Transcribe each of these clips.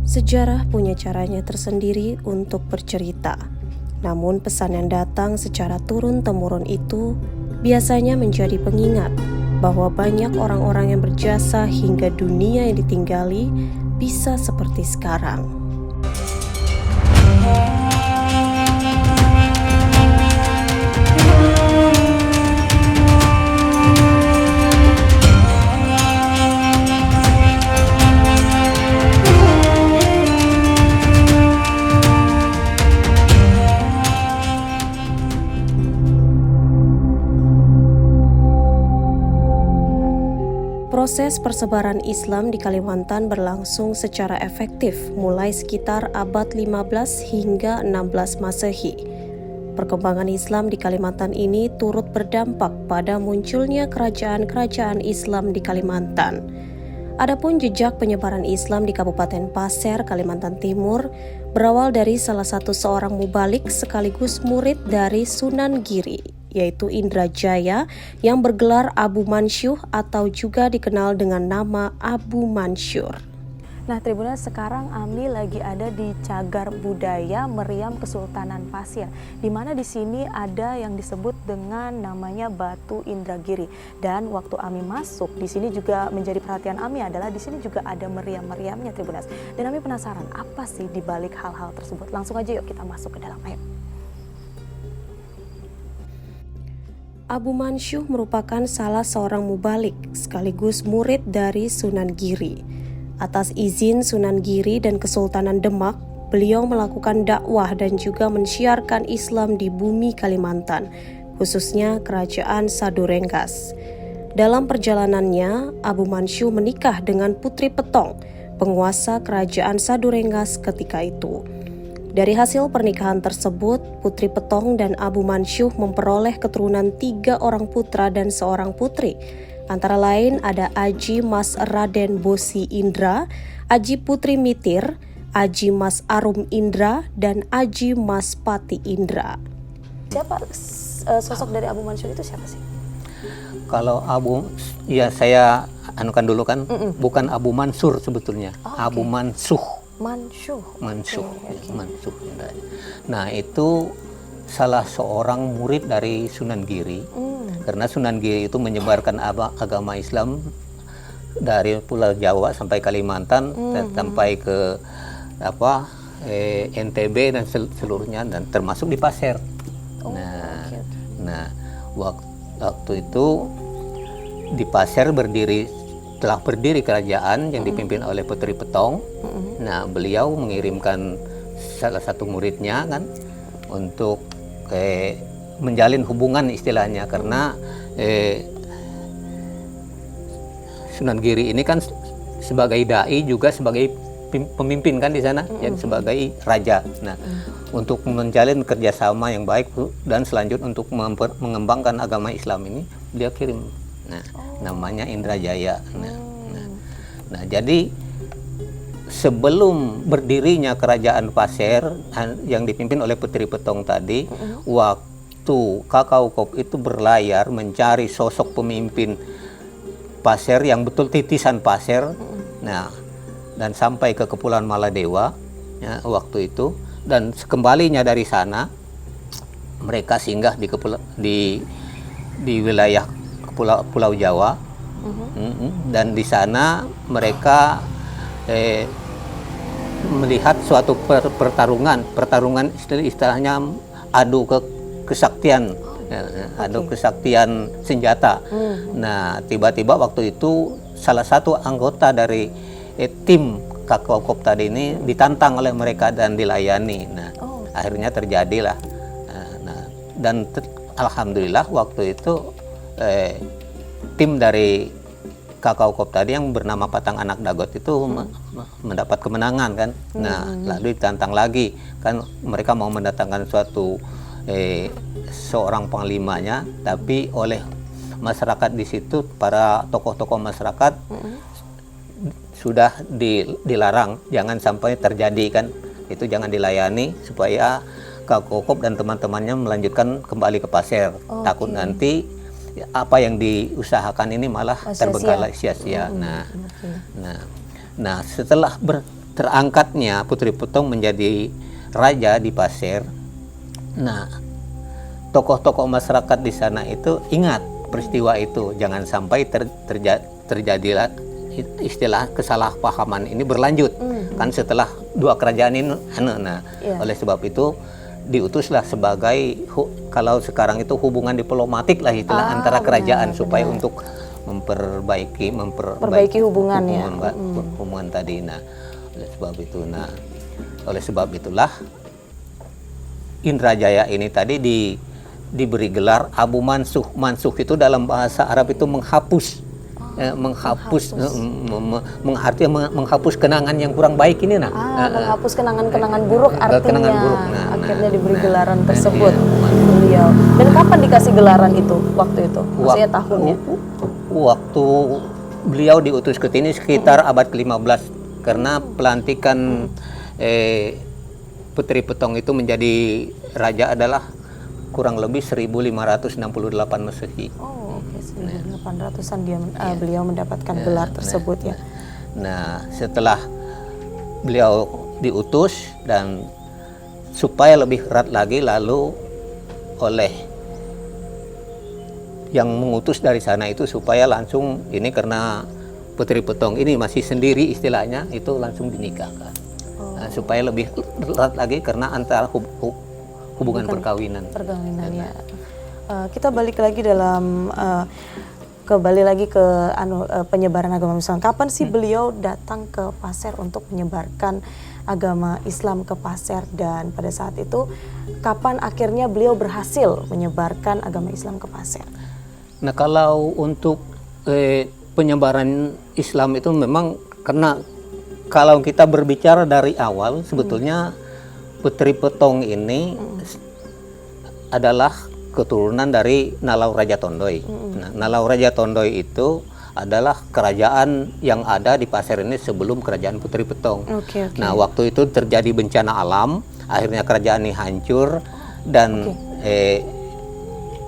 Sejarah punya caranya tersendiri untuk bercerita. Namun pesan yang datang secara turun-temurun itu biasanya menjadi pengingat bahwa banyak orang-orang yang berjasa hingga dunia yang ditinggali bisa seperti sekarang. Proses persebaran Islam di Kalimantan berlangsung secara efektif mulai sekitar abad 15 hingga 16 Masehi. Perkembangan Islam di Kalimantan ini turut berdampak pada munculnya kerajaan-kerajaan Islam di Kalimantan. Adapun jejak penyebaran Islam di Kabupaten Pasir, Kalimantan Timur berawal dari salah satu seorang mubalik sekaligus murid dari Sunan Giri, yaitu Indrajaya yang bergelar Abu Mansyuh atau juga dikenal dengan nama Abu Mansyur. Nah, Tribuners, sekarang Ami lagi ada di Cagar Budaya Meriam Kesultanan Pasir, di mana di sini ada yang disebut dengan namanya Batu Indragiri. Dan waktu Ami masuk, di sini juga menjadi perhatian Ami adalah di sini juga ada meriam-meriamnya, Tribuners. Dan Ami penasaran apa sih di balik hal-hal tersebut. Langsung aja yuk kita masuk ke dalam. Ayo. Abu Mansyuh merupakan salah seorang mubalik sekaligus murid dari Sunan Giri. Atas izin Sunan Giri dan Kesultanan Demak, beliau melakukan dakwah dan juga mensiarkan Islam di bumi Kalimantan, khususnya Kerajaan Sadurenggas. Dalam perjalanannya, Abu Mansyuh menikah dengan Putri Petong, penguasa Kerajaan Sadurenggas ketika itu. Dari hasil pernikahan tersebut, Putri Petong dan Abu Mansyuh memperoleh keturunan 3 orang putra dan seorang putri. Antara lain ada Aji Mas Raden Bosi Indra, Aji Putri Mitir, Aji Mas Arum Indra, dan Aji Mas Pati Indra. Siapa sosok dari Abu Mansyur itu siapa sih? Kalau Abu, ya saya anukan dulu kan, bukan Abu Mansur sebetulnya, Abu Mansuh. Mansyuh. Okay. Mansuh. Nah, itu salah seorang murid dari Sunan Giri. Karena Sunan Giri itu menyebarkan agama Islam dari Pulau Jawa sampai Kalimantan, sampai ke NTB dan seluruhnya, dan termasuk di Pasir. Nah, waktu itu di Pasir telah berdiri kerajaan yang dipimpin oleh Putri Petong. Nah, beliau mengirimkan salah satu muridnya kan untuk menjalin hubungan istilahnya, karena Sunan Giri ini kan sebagai dai juga sebagai pemimpin kan di sana, jadi sebagai raja. Nah, untuk menjalin kerjasama yang baik dan selanjutnya untuk mengembangkan agama Islam ini, dia kirim. Nah, namanya Indrajaya. Nah, jadi sebelum berdirinya kerajaan Pasir yang dipimpin oleh Putri Petong tadi, waktu Kakao Kop itu berlayar mencari sosok pemimpin Pasir yang betul titisan Pasir. Nah, dan sampai ke Kepulauan Maladewa ya, waktu itu, dan kembalinya dari sana mereka singgah di wilayah Pulau Jawa. Dan di sana mereka melihat suatu pertarungan istilahnya adu kesaktian, kesaktian senjata. Nah, tiba-tiba waktu itu salah satu anggota dari tim Kakao Kop tadi ini ditantang oleh mereka dan dilayani. Nah, akhirnya terjadilah. Dan alhamdulillah waktu itu tim dari Kakao Kop tadi yang bernama Patang Anak Dagot itu mendapat kemenangan kan. Nah, lalu ditantang lagi kan, mereka mau mendatangkan suatu seorang panglimanya, tapi oleh masyarakat di situ, para tokoh-tokoh masyarakat sudah dilarang, jangan sampai terjadi kan, itu jangan dilayani supaya Kakao Kop dan teman-temannya melanjutkan kembali ke Pasir. Takut nanti apa yang diusahakan ini malah terbengkalai sia-sia. Nah, setelah terangkatnya Putri Petong menjadi raja di Pasir. Nah, tokoh-tokoh masyarakat di sana itu ingat peristiwa itu, jangan sampai terjadilah istilah kesalahpahaman ini berlanjut. Kan setelah dua kerajaan ini, oleh sebab itu diutuslah sebagai kalau sekarang itu hubungan diplomatik lah itulah antara kerajaan supaya untuk memperbaiki hubungan hubungan tadi. Nah, oleh sebab itulah Indrajaya ini tadi diberi gelar Abu Mansuh. Mansuh itu dalam bahasa Arab itu menghapus. Menghapus kenangan yang kurang baik ini menghapus kenangan-kenangan buruk artinya. Kenangan buruk. Akhirnya diberi gelaran tersebut beliau. Dan kapan dikasih gelaran itu waktu itu? Maksudnya tahunnya? Waktu beliau diutus ke sini sekitar abad ke-15 karena pelantikan Putri Petong itu menjadi raja adalah kurang lebih 1568 Masehi. Oh, oke, 1800-an beliau mendapatkan gelar tersebut ya. Nah, setelah beliau diutus dan supaya lebih erat lagi, lalu oleh yang mengutus dari sana itu supaya langsung ini, karena Putri Petong ini masih sendiri istilahnya, itu langsung dinikahkan. Nah, supaya lebih erat lagi karena antara hubungan perkawinan ya. Kita balik lagi dalam kembali lagi ke penyebaran agama Islam. Kapan sih beliau datang ke Pasir untuk menyebarkan agama Islam ke Pasir, dan pada saat itu kapan akhirnya beliau berhasil menyebarkan agama Islam ke Pasir? Nah, kalau untuk penyebaran Islam itu memang karena kalau kita berbicara dari awal sebetulnya Putri Petong ini adalah keturunan dari Nalau Raja Tondoy. Nah, Nalau Raja Tondoy itu adalah kerajaan yang ada di Pasir ini sebelum kerajaan Putri Petong. Nah, waktu itu terjadi bencana alam, akhirnya kerajaan ini hancur dan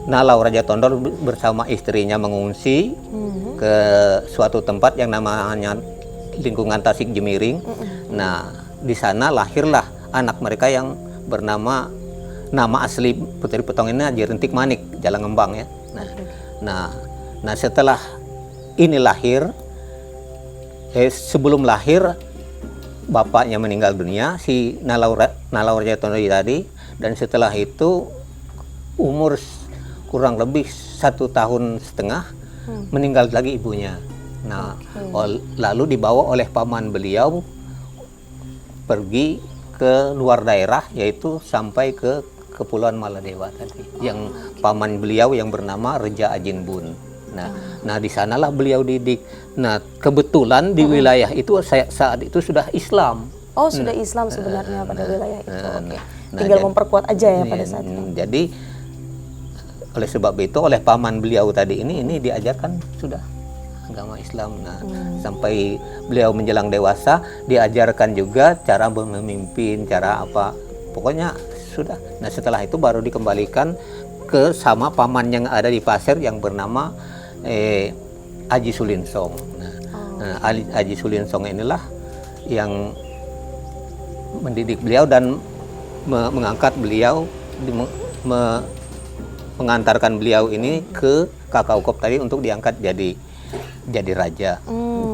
Nalau Raja Tondoy bersama istrinya mengungsi ke suatu tempat yang namanya lingkungan Tasik Jemiring. Nah, di sana lahirlah anak mereka yang bernama, nama asli Putri Petong ini Haji Rentik Manik Jalangembang ya. Nah, setelah ini lahir, sebelum lahir bapaknya meninggal dunia, si Nalau Raja Tondoy tadi, dan setelah itu umur kurang lebih 1,5 tahun meninggal lagi ibunya. Nah, lalu dibawa oleh paman beliau pergi ke luar daerah, yaitu sampai ke Kepulauan Maladewa tadi, yang paman beliau yang bernama Reja Ajin Bun. Nah, di sanalah beliau didik. Nah, kebetulan di wilayah itu saat itu sudah Islam. Oh, sudah Islam sebenarnya pada wilayah itu. Tinggal memperkuat aja ya pada saat itu. Jadi oleh sebab itu oleh paman beliau tadi ini diajarkan sudah agama Islam. Nah, sampai beliau menjelang dewasa diajarkan juga cara memimpin, cara apa. Pokoknya sudah. Nah, setelah itu baru dikembalikan ke sama paman yang ada di Pasir yang bernama Aji Sulinsong. Nah, Aji Sulinsong inilah yang mendidik beliau dan mengangkat beliau, mengantarkan beliau ini ke Kakaukop tadi untuk diangkat jadi raja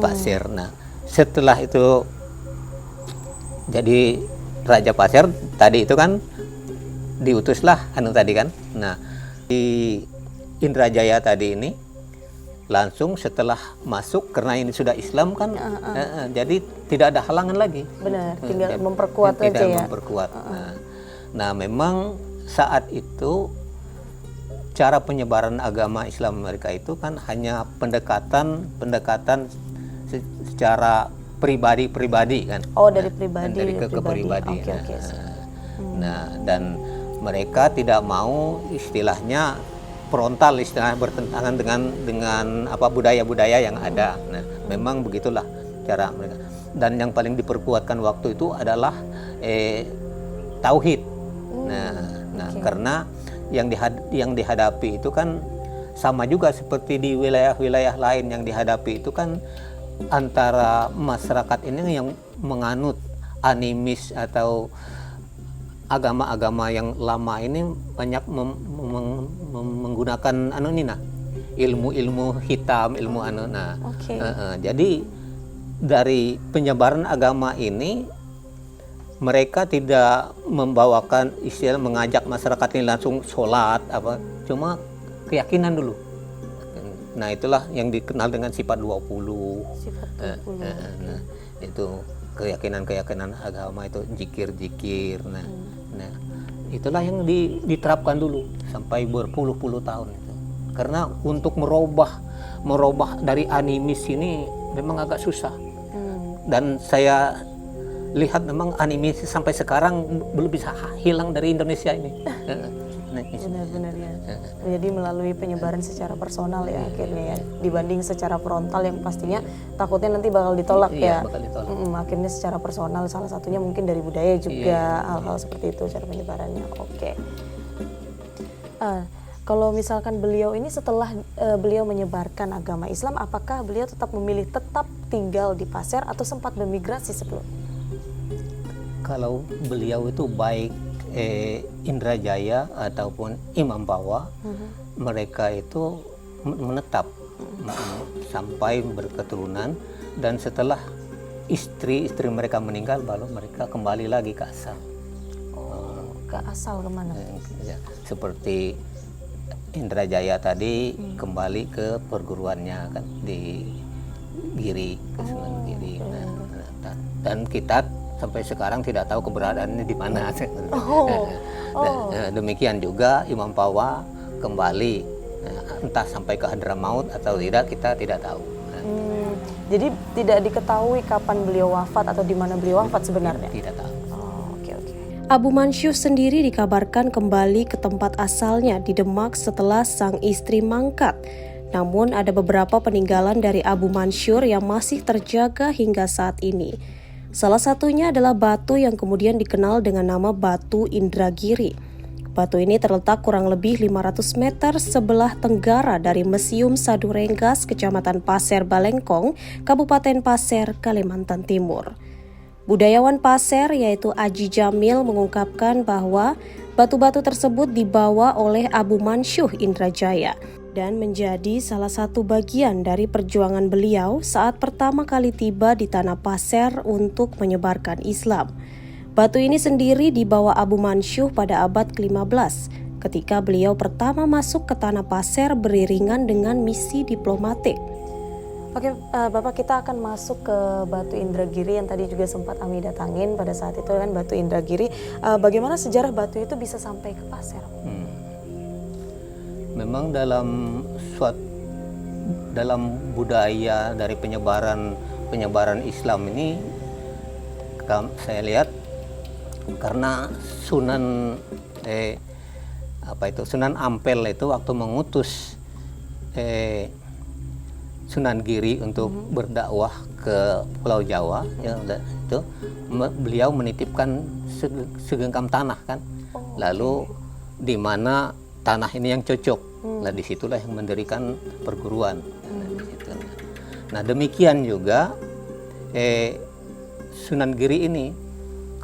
Pasir. Nah, setelah itu jadi raja Pasir tadi itu kan diutuslah tadi kan. Nah, di Indrajaya tadi ini langsung setelah masuk, karena ini sudah Islam kan, jadi tidak ada halangan lagi. Benar, tinggal memperkuat aja ya. Memperkuat. Nah, memang saat itu cara penyebaran agama Islam mereka itu kan hanya pendekatan secara pribadi kan. Oh, dari pribadi ke pribadi. Oke. Nah, dan mereka tidak mau istilahnya frontal, istilahnya bertentangan dengan apa budaya-budaya yang ada. Nah, memang begitulah cara mereka. Dan yang paling diperkuatkan waktu itu adalah tauhid. Nah, karena yang dihadapi itu kan sama juga seperti di wilayah-wilayah lain, yang dihadapi itu kan antara masyarakat ini yang menganut animis atau agama-agama yang lama ini banyak menggunakan ilmu-ilmu hitam, ilmu Oke. jadi dari penyebaran agama ini mereka tidak membawakan istilah mengajak masyarakat ini langsung sholat cuma keyakinan dulu. Nah, itulah yang dikenal dengan sifat 20. Sifat 20. Nah, itu keyakinan agama itu zikir-zikir. Nah, itulah yang diterapkan dulu sampai berpuluh-puluh tahun itu. Karena untuk merubah dari animis ini memang agak susah. Dan saya lihat memang animis sampai sekarang belum bisa hilang dari Indonesia ini. Benar-benar ya. Jadi melalui penyebaran secara personal ya akhirnya ya, dibanding secara frontal yang pastinya takutnya nanti bakal ditolak ya. Bakal ditolak. Akhirnya secara personal, salah satunya mungkin dari budaya juga, hal-hal seperti itu cara penyebarannya. Oke. Kalau misalkan beliau ini setelah beliau menyebarkan agama Islam, apakah beliau tetap memilih tetap tinggal di Pasir atau sempat bermigrasi sebelum? Kalau beliau itu baik Indrajaya ataupun Imam Bawa, mereka itu menetap sampai berketurunan, dan setelah istri mereka meninggal baru mereka kembali lagi ke asal. Ke asal kemana? Seperti Indrajaya tadi kembali ke perguruannya kan di Giri, Sunan Giri. Dan kita sampai sekarang tidak tahu keberadaannya di mana. Demikian juga Imam Pawa kembali, entah sampai ke Hadramaut atau tidak, kita tidak tahu. Jadi tidak diketahui kapan beliau wafat atau di mana beliau wafat sebenarnya? Tidak tahu. Oke. Abu Mansyuh sendiri dikabarkan kembali ke tempat asalnya di Demak setelah sang istri mangkat. Namun ada beberapa peninggalan dari Abu Mansyur yang masih terjaga hingga saat ini. Salah satunya adalah batu yang kemudian dikenal dengan nama Batu Indragiri. Batu ini terletak kurang lebih 500 meter sebelah tenggara dari Museum Sadurenggas, Kecamatan Pasir Balengkong, Kabupaten Pasir, Kalimantan Timur. Budayawan Pasir yaitu Aji Jamil mengungkapkan bahwa batu-batu tersebut dibawa oleh Abu Mansyuh Indrajaya dan menjadi salah satu bagian dari perjuangan beliau saat pertama kali tiba di Tanah Pasir untuk menyebarkan Islam. Batu ini sendiri dibawa Abu Mansyuh pada abad ke-15 ketika beliau pertama masuk ke Tanah Pasir beriringan dengan misi diplomatik. Oke, Bapak, kita akan masuk ke Batu Indragiri yang tadi juga sempat Ami datangin pada saat itu kan, Batu Indragiri. Bagaimana sejarah batu itu bisa sampai ke Pasir? Memang dalam budaya dari penyebaran Islam ini, saya lihat karena Sunan Ampel itu waktu mengutus Sunan Giri untuk berdakwah ke Pulau Jawa, itu beliau menitipkan segenggam tanah kan, lalu di mana tanah ini yang cocok, nah disitulah yang mendirikan perguruan. Nah demikian juga Sunan Giri ini,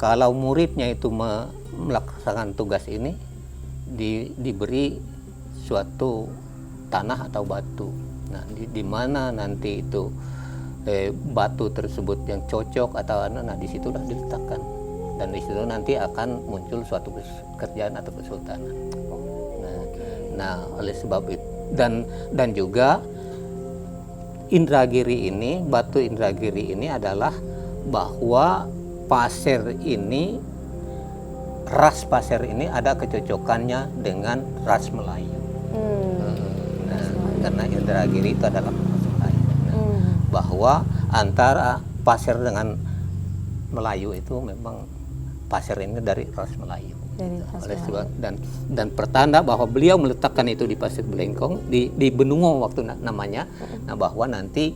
kalau muridnya itu melaksanakan tugas ini diberi suatu tanah atau batu. Nah di mana nanti itu batu tersebut yang cocok atau nah disitulah diletakkan, dan disitu nanti akan muncul suatu kerjaan atau kesultanan. Nah, oleh sebab itu dan juga Indragiri ini, Batu Indragiri ini adalah bahwa pasir ini, ras pasir ini ada kecocokannya dengan ras Melayu. Nah, karena Indragiri itu adalah ras Melayu. Bahwa antara pasir dengan Melayu itu memang pasir ini dari ras Melayu. Dan pertanda bahwa beliau meletakkan itu di Pasir Balengkong, di Benungo waktu namanya, nah bahwa nanti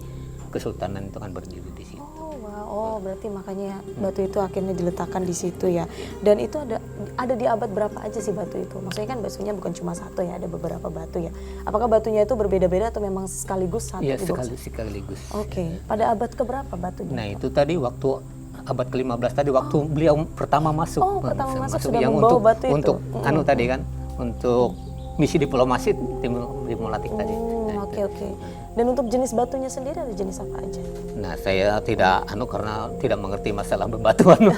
kesultanan itu kan berdiri di situ. Oh, wow. Oh, berarti makanya batu itu akhirnya diletakkan di situ ya. Dan itu ada di abad berapa aja sih batu itu? Maksudnya kan batunya bukan cuma satu ya, ada beberapa batu ya. Apakah batunya itu berbeda-beda atau memang sekaligus satu Iya, di box? sekaligus. Oke. Pada abad keberapa batunya? Nah, itu tadi waktu abad ke-15 tadi waktu beliau pertama masuk. Oh, pertama masuk sudah yang membawa batu itu. untuk tadi kan, untuk misi diplomasi diplomatik tadi. Nah, Oke. Dan untuk jenis batunya sendiri ada jenis apa aja? Nah, saya tidak karena tidak mengerti masalah bebatuan.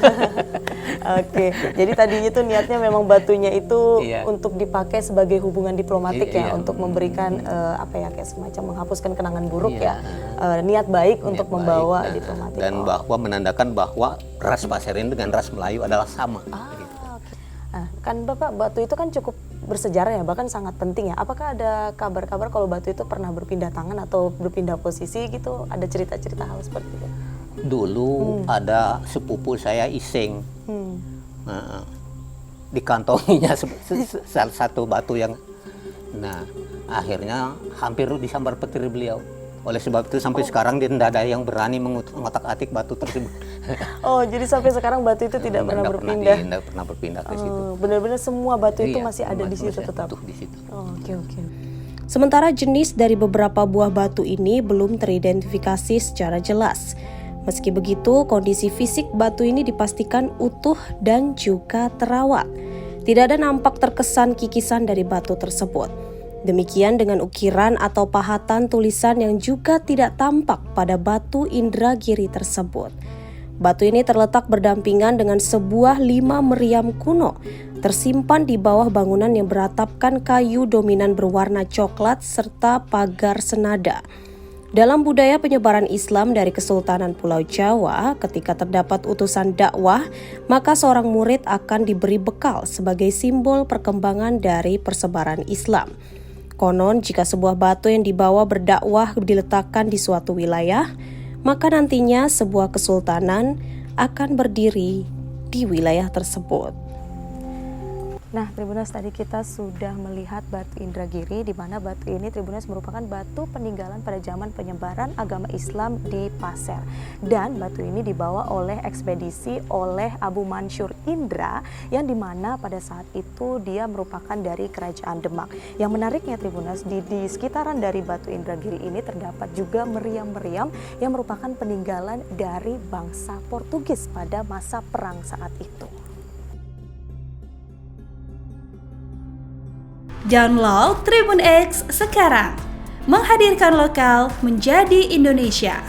Oke, jadi tadinya itu niatnya memang batunya itu Iya. untuk dipakai sebagai hubungan diplomatik ya, Iya. untuk memberikan kayak semacam menghapuskan kenangan buruk Iya. ya, niat baik untuk Niat membawa baik, diplomatik. dan bahwa menandakan bahwa ras Paserin dengan ras Melayu adalah sama. Gitu. Oke. Nah, kan Bapak, batu itu kan cukup bersejarah ya, bahkan sangat penting ya. Apakah ada kabar-kabar kalau batu itu pernah berpindah tangan atau berpindah posisi gitu? Ada cerita-cerita hal seperti itu? Dulu ada sepupu saya Iseng, Hmm. nah, dikantonginya salah satu batu yang, nah akhirnya hampir disambar petir beliau. Oleh sebab itu sampai sekarang tidak ada yang berani mengotak-atik batu tersebut. Oh, jadi sampai sekarang batu itu tidak pernah berpindah. Tidak pernah berpindah ke situ. Benar-benar semua batu itu Iya, masih ada di situ masih tetap. utuh di situ. Oh, oke. Sementara jenis dari beberapa buah batu ini belum teridentifikasi secara jelas. Meski begitu, kondisi fisik batu ini dipastikan utuh dan juga terawat. Tidak ada nampak terkesan kikisan dari batu tersebut. Demikian dengan ukiran atau pahatan tulisan yang juga tidak tampak pada batu Indragiri tersebut. Batu ini terletak berdampingan dengan sebuah 5 meriam kuno, tersimpan di bawah bangunan yang beratapkan kayu dominan berwarna coklat serta pagar senada. Dalam budaya penyebaran Islam dari Kesultanan Pulau Jawa, ketika terdapat utusan dakwah, maka seorang murid akan diberi bekal sebagai simbol perkembangan dari persebaran Islam. Konon, jika sebuah batu yang dibawa berdakwah diletakkan di suatu wilayah, maka nantinya sebuah kesultanan akan berdiri di wilayah tersebut. Nah, Tribuners, tadi kita sudah melihat batu Indragiri, di mana batu ini Tribuners merupakan batu peninggalan pada zaman penyebaran agama Islam di Pasir. Dan batu ini dibawa oleh ekspedisi oleh Abu Mansur Indra, yang dimana pada saat itu dia merupakan dari kerajaan Demak. Yang menariknya Tribuners, di sekitaran dari batu Indragiri ini terdapat juga meriam-meriam yang merupakan peninggalan dari bangsa Portugis pada masa perang saat itu. Download Tribun X sekarang, menghadirkan lokal menjadi Indonesia.